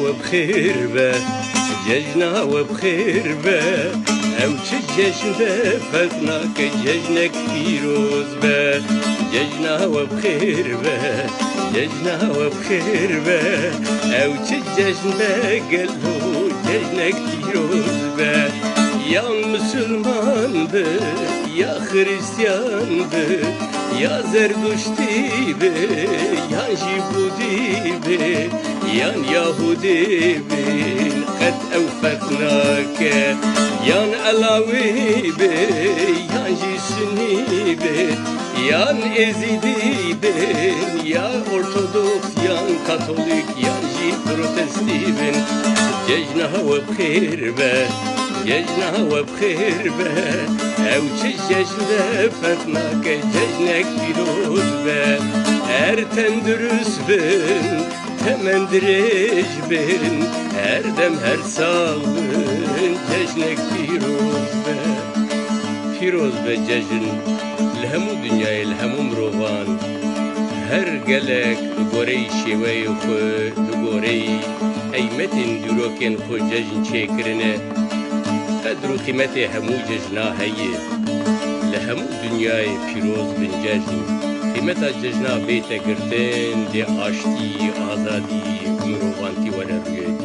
وبخير به ججنا وبخير به او چه جشن به فتنا که جشنک پیروز به ججنا وبخير به ججنا وبخير به او چه جشن به گلو جشنک پیروز به یا Müslüman be ya Hristiyan be ya Zerdüşti be ya Jibudi be ya Yahudi be قد أوفقناك يا علاوي be ya Sünni be ya Ezidi be ya Ortodoks ya Katolik ya Protesti be ججنا وبخير be ججنا وبخير به او چه جشن به فتناک جشنک پیروز به هر تندرست بن تمندرش بن هر دم هر سال بن جشنک پیروز به جشن لهمو دنیای لهمو مروان هر گلک گوری شوی خو گوری ایمتین دروکن خو جشن چکرنه قدر و قیمت همو ججنا هیه لهمو دنیای پیروز بن ججن قیمت ججنا بیت گردن دی آشتی آزادی مروانتی وره روی